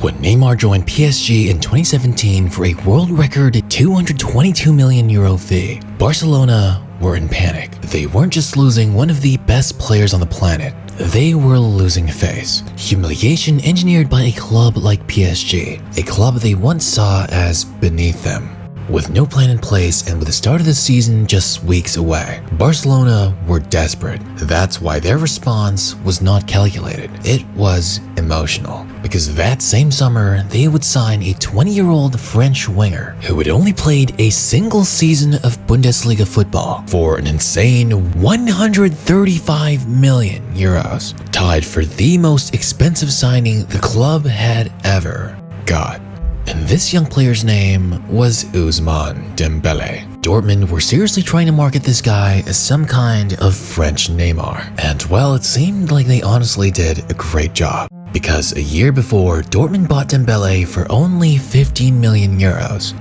When Neymar joined PSG in 2017 for a world record €222 million fee, Barcelona were in panic. They weren't just losing one of the best players on the planet, they were losing face. Humiliation engineered by a club like PSG, a club they once saw as beneath them. With no plan in place and with the start of the season just weeks away, Barcelona were desperate. That's why their response was not calculated. It was emotional. Because that same summer, they would sign a 20-year-old French winger who had only played a single season of Bundesliga football for an insane €135 million, tied for the most expensive signing the club had ever got. And this young player's name was Ousmane Dembélé. Dortmund were seriously trying to market this guy as some kind of French Neymar. And well, it seemed like they honestly did a great job. Because a year before, Dortmund bought Dembélé for only €15 million,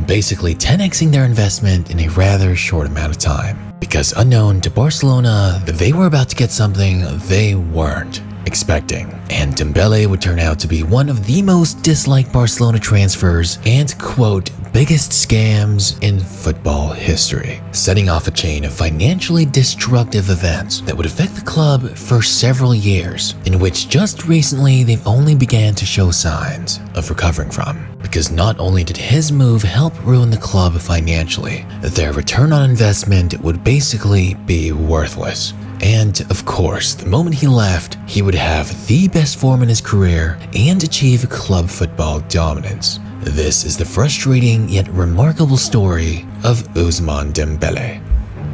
basically 10xing their investment in a rather short amount of time. Because unknown to Barcelona, they were about to get something they weren't expecting. And Dembélé would turn out to be one of the most disliked Barcelona transfers and, quote, biggest scams in football history, setting off a chain of financially destructive events that would affect the club for several years, in which just recently they've only began to show signs of recovering from. Because not only did his move help ruin the club financially, their return on investment would basically be worthless. And of course, the moment he left, he would have the best form in his career and achieve club football dominance. This is the frustrating yet remarkable story of Ousmane Dembélé.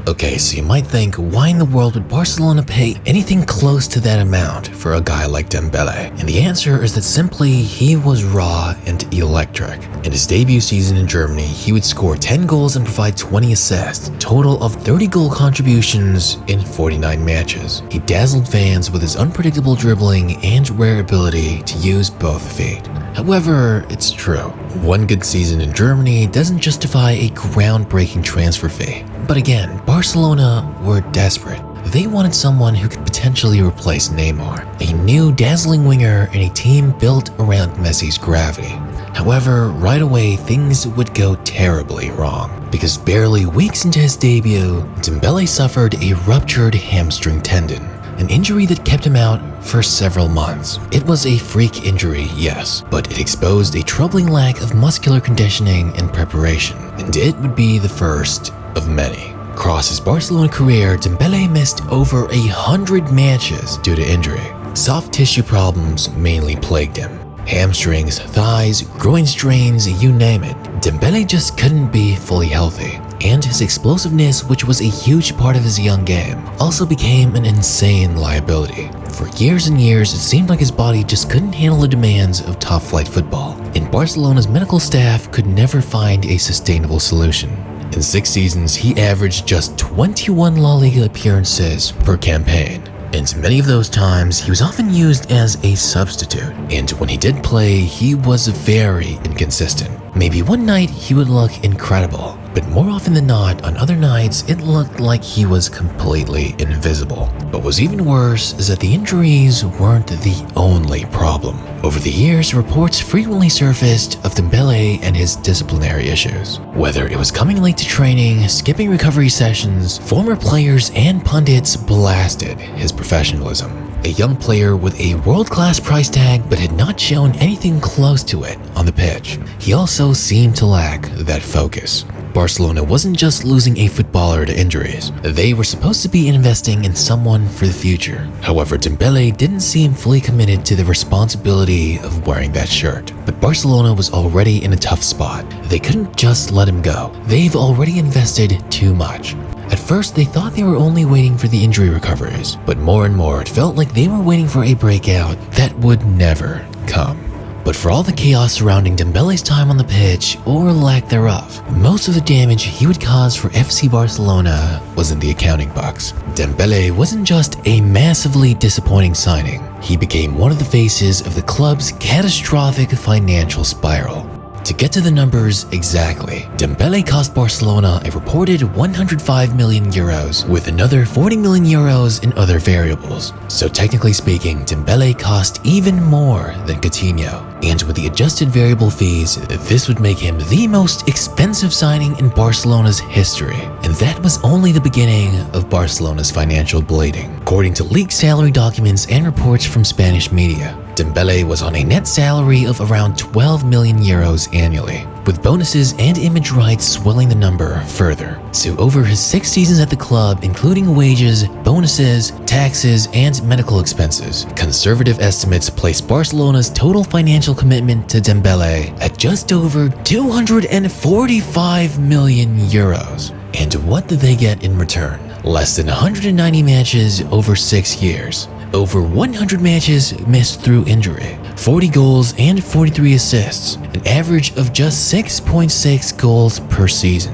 Okay, so you might think, why in the world would Barcelona pay anything close to that amount for a guy like Dembélé? And the answer is that simply he was raw and electric. In his debut season in Germany, he would score 10 goals and provide 20 assists, total of 30 goal contributions in 49 matches. He dazzled fans with his unpredictable dribbling and rare ability to use both feet. However, it's true, one good season in Germany doesn't justify a groundbreaking transfer fee. But again, Barcelona were desperate. They wanted someone who could potentially replace Neymar, a new dazzling winger in a team built around Messi's gravity. However, right away things would go terribly wrong, because barely weeks into his debut, Dembélé suffered a ruptured hamstring tendon, an injury that kept him out for several months. It was a freak injury, yes, but it exposed a troubling lack of muscular conditioning and preparation, and it would be the first of many. Across his Barcelona career, Dembélé missed over 100 matches due to injury. Soft tissue problems mainly plagued him. Hamstrings, thighs, groin strains, you name it. Dembélé just couldn't be fully healthy. And his explosiveness, which was a huge part of his young game, also became an insane liability. For years and years, it seemed like his body just couldn't handle the demands of top-flight football, and Barcelona's medical staff could never find a sustainable solution. In 6 seasons, he averaged just 21 La Liga appearances per campaign. And many of those times, he was often used as a substitute. And when he did play, he was very inconsistent. Maybe one night he would look incredible, but more often than not, on other nights, it looked like he was completely invisible. But what was even worse is that the injuries weren't the only problem. Over the years, reports frequently surfaced of Dembélé and his disciplinary issues. Whether it was coming late to training, skipping recovery sessions, former players and pundits blasted his professionalism. A young player with a world-class price tag but had not shown anything close to it on the pitch. He also seemed to lack that focus. Barcelona wasn't just losing a footballer to injuries. They were supposed to be investing in someone for the future. However, Dembélé didn't seem fully committed to the responsibility of wearing that shirt. But Barcelona was already in a tough spot. They couldn't just let him go. They've already invested too much. At first, they thought they were only waiting for the injury recoveries, but more and more it felt like they were waiting for a breakout that would never come. But for all the chaos surrounding Dembélé's time on the pitch, or lack thereof, most of the damage he would cause for FC Barcelona was in the accounting books. Dembélé wasn't just a massively disappointing signing, he became one of the faces of the club's catastrophic financial spiral. To get to the numbers exactly, Dembélé cost Barcelona a reported 105 million euros, with another 40 million euros in other variables. So technically speaking, Dembélé cost even more than Coutinho. And with the adjusted variable fees, this would make him the most expensive signing in Barcelona's history. And that was only the beginning of Barcelona's financial bleeding. According to leaked salary documents and reports from Spanish media, Dembélé was on a net salary of around 12 million euros annually, with bonuses and image rights swelling the number further. So over his 6 seasons at the club, including wages, bonuses, taxes, and medical expenses, conservative estimates place Barcelona's total financial commitment to Dembélé at just over 245 million euros. And what did they get in return? Less than 190 matches over 6 years. Over 100 matches missed through injury, 40 goals and 43 assists, an average of just 6.6 goals per season.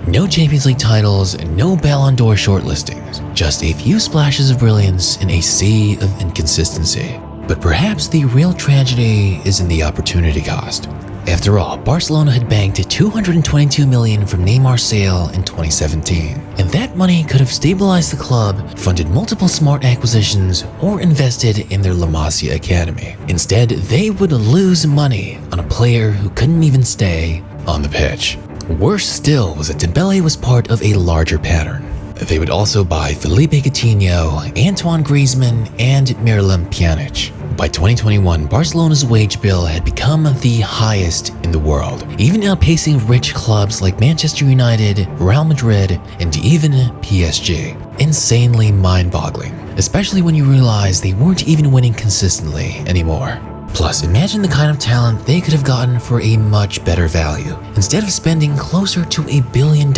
No Champions League titles, no Ballon d'Or shortlistings, just a few splashes of brilliance in a sea of inconsistency. But perhaps the real tragedy is in the opportunity cost. After all, Barcelona had banked 222 million from Neymar's sale in 2017, and that money could have stabilized the club, funded multiple smart acquisitions, or invested in their La Masia academy. Instead, they would lose money on a player who couldn't even stay on the pitch. Worse still was that Dembélé was part of a larger pattern. They would also buy Felipe Coutinho, Antoine Griezmann, and Miralem Pjanic. By 2021, Barcelona's wage bill had become the highest in the world, even outpacing rich clubs like Manchester United, Real Madrid, and even PSG. Insanely mind-boggling, especially when you realize they weren't even winning consistently anymore. Plus, imagine the kind of talent they could have gotten for a much better value, instead of spending closer to $1 billion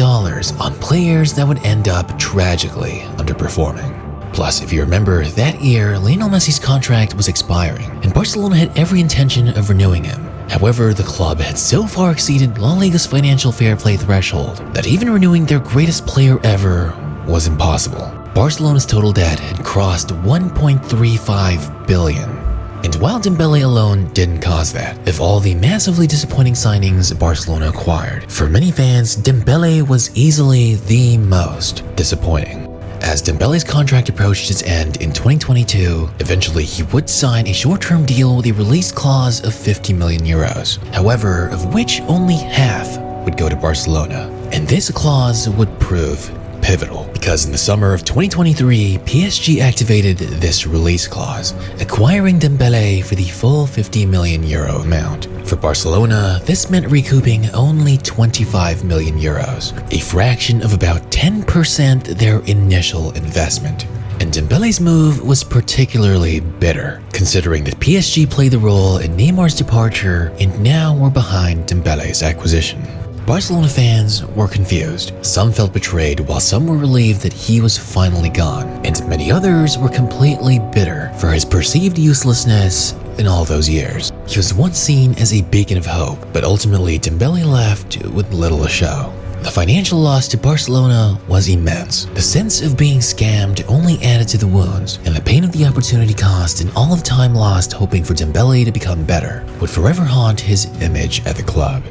on players that would end up tragically underperforming. Plus, if you remember, that year, Lionel Messi's contract was expiring, and Barcelona had every intention of renewing him. However, the club had so far exceeded La Liga's financial fair play threshold that even renewing their greatest player ever was impossible. Barcelona's total debt had crossed 1.35 billion. And while Dembélé alone didn't cause that, of all the massively disappointing signings Barcelona acquired, for many fans, Dembélé was easily the most disappointing. As Dembélé's contract approached its end in 2022, eventually he would sign a short-term deal with a release clause of 50 million euros, however, of which only half would go to Barcelona. And this clause would prove pivotal, because in the summer of 2023, PSG activated this release clause, acquiring Dembélé for the full 50 million euro amount. For Barcelona, this meant recouping only 25 million euros, a fraction of about 10% their initial investment. And Dembélé's move was particularly bitter, considering that PSG played the role in Neymar's departure and now were behind Dembélé's acquisition. Barcelona fans were confused. Some felt betrayed, while some were relieved that he was finally gone, and many others were completely bitter for his perceived uselessness in all those years. He was once seen as a beacon of hope, but ultimately Dembélé left with little to show. The financial loss to Barcelona was immense. The sense of being scammed only added to the wounds, and the pain of the opportunity cost and all of the time lost hoping for Dembélé to become better would forever haunt his image at the club.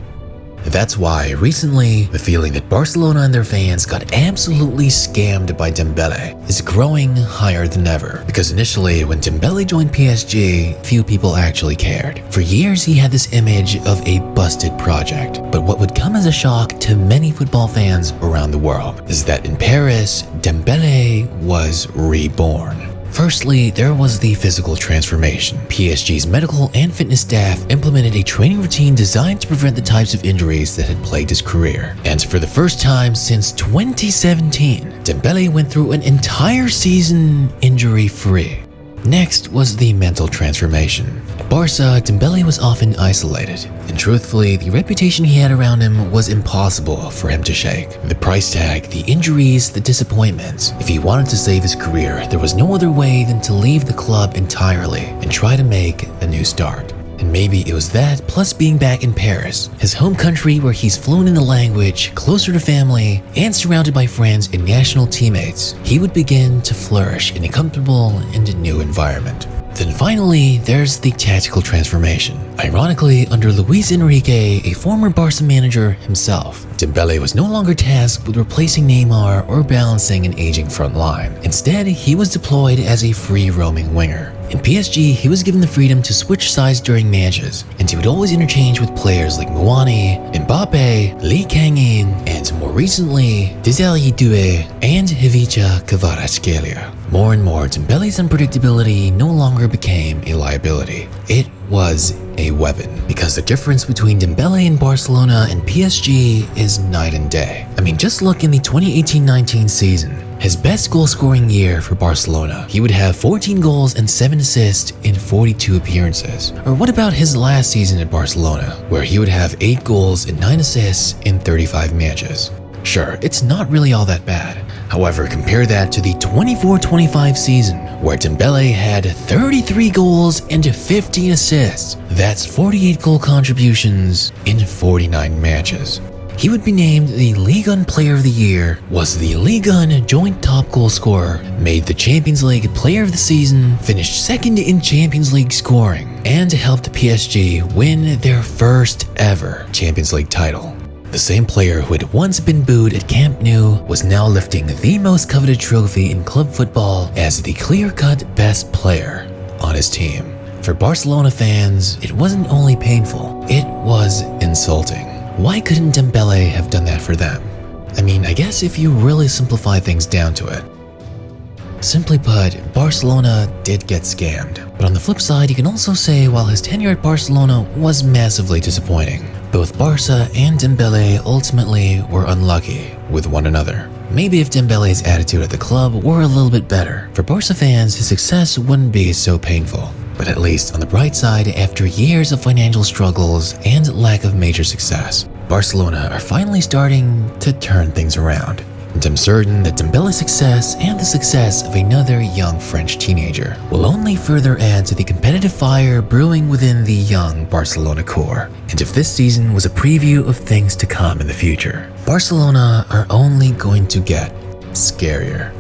That's why, recently, the feeling that Barcelona and their fans got absolutely scammed by Dembélé is growing higher than ever. Because initially, when Dembélé joined PSG, few people actually cared. For years, he had this image of a busted project. But what would come as a shock to many football fans around the world is that in Paris, Dembélé was reborn. Firstly, there was the physical transformation. PSG's medical and fitness staff implemented a training routine designed to prevent the types of injuries that had plagued his career. And for the first time since 2017, Dembélé went through an entire season injury-free. Next was the mental transformation. At Barca, Dembélé was often isolated, and truthfully, the reputation he had around him was impossible for him to shake. The price tag, the injuries, the disappointments. If he wanted to save his career, there was no other way than to leave the club entirely and try to make a new start. And maybe it was that, plus being back in Paris, his home country where he's fluent in the language, closer to family, and surrounded by friends and national teammates, he would begin to flourish in a comfortable and new environment. Then finally, there's the tactical transformation. Ironically, under Luis Enrique, a former Barca manager himself, Dembélé was no longer tasked with replacing Neymar or balancing an aging front line. Instead, he was deployed as a free-roaming winger. In PSG, he was given the freedom to switch sides during matches, and he would always interchange with players like Muani, Mbappe, Lee Kang-in, and more recently, Desiree Doué and Ivica Kvaratskhelia. More and more, Dembele's unpredictability no longer became a liability. It was a weapon, because the difference between Dembélé in Barcelona and PSG is night and day. I mean, just look in the 2018-19 season. His best goal-scoring year for Barcelona, he would have 14 goals and 7 assists in 42 appearances. Or what about his last season at Barcelona, where he would have 8 goals and 9 assists in 35 matches? Sure, it's not really all that bad. However, compare that to the 24-25 season, where Dembélé had 33 goals and 15 assists. That's 48 goal contributions in 49 matches. He would be named the Ligue 1 Player of the Year, was the Ligue 1 joint top goal scorer, made the Champions League Player of the Season, finished second in Champions League scoring, and helped PSG win their first ever Champions League title. The same player who had once been booed at Camp Nou was now lifting the most coveted trophy in club football as the clear-cut best player on his team. For Barcelona fans, it wasn't only painful, it was insulting. Why couldn't Dembélé have done that for them? I mean, I guess if you really simplify things down to it. Simply put, Barcelona did get scammed. But on the flip side, you can also say while his tenure at Barcelona was massively disappointing, both Barca and Dembélé ultimately were unlucky with one another. Maybe if Dembele's attitude at the club were a little bit better, for Barca fans, his success wouldn't be so painful. But at least on the bright side, after years of financial struggles and lack of major success, Barcelona are finally starting to turn things around. And I'm certain that Dembele's success and the success of another young French teenager will only further add to the competitive fire brewing within the young Barcelona core. And if this season was a preview of things to come in the future, Barcelona are only going to get scarier.